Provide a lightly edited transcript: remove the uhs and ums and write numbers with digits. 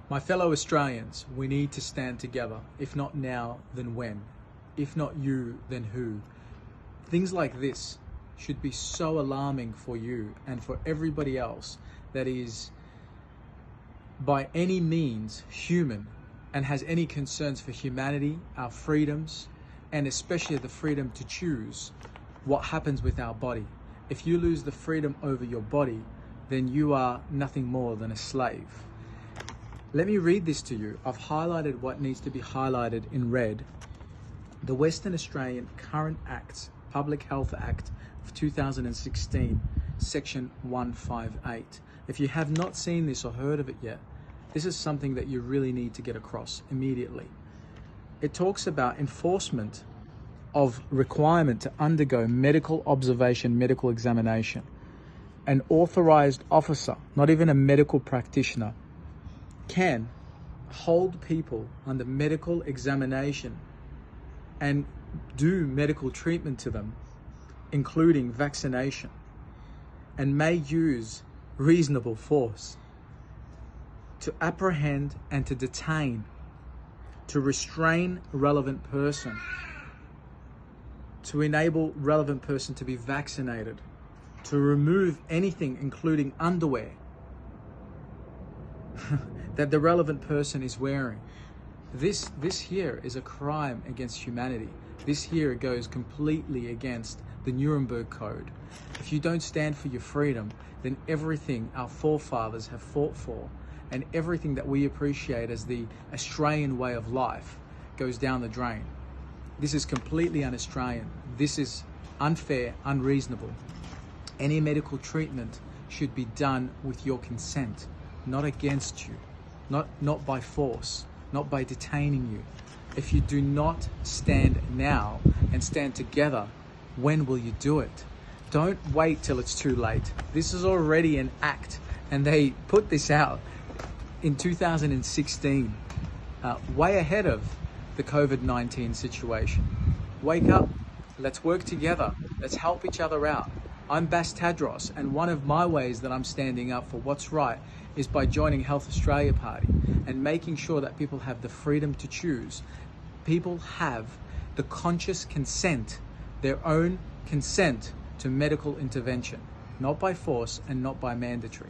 My fellow Australians, we need to stand together. If not now, then when? If not you, then who? Things like this should be so alarming for you and for everybody else that is by any means human and has any concerns for humanity, our freedoms, and especially the freedom to choose what happens with our body. If you lose the freedom over your body, then you are nothing more than a slave. Let me read this to you. I've highlighted what needs to be highlighted in red. The Western Australian Current Acts, Public Health Act of 2016, Section 158. If you have not seen this or heard of it yet, this is something that you really need to get across immediately. It talks about enforcement of requirement to undergo medical observation, medical examination. An authorised officer, not even a medical practitioner, can hold people under medical examination and do medical treatment to them, including vaccination, and may use reasonable force to apprehend and to detain, to restrain relevant person, to enable relevant person to be vaccinated, to remove anything including underwear that the relevant person is wearing. This here is a crime against humanity. This here goes completely against the Nuremberg Code. If you don't stand for your freedom, then everything our forefathers have fought for and everything that we appreciate as the Australian way of life goes down the drain. This is completely un-Australian. This is unfair, unreasonable. Any medical treatment should be done with your consent, not against you, not by force, not by detaining you. If you do not stand now and stand together, when will you do it? Don't wait till it's too late. This is already an act, and they put this out in 2016, way ahead of the COVID-19 situation. Wake up, let's work together, let's help each other out. I'm Bas Tadros, and one of my ways that I'm standing up for what's right is by joining Health Australia Party and making sure that people have the freedom to choose. People have the conscious consent, their own consent to medical intervention, not by force and not by mandatory.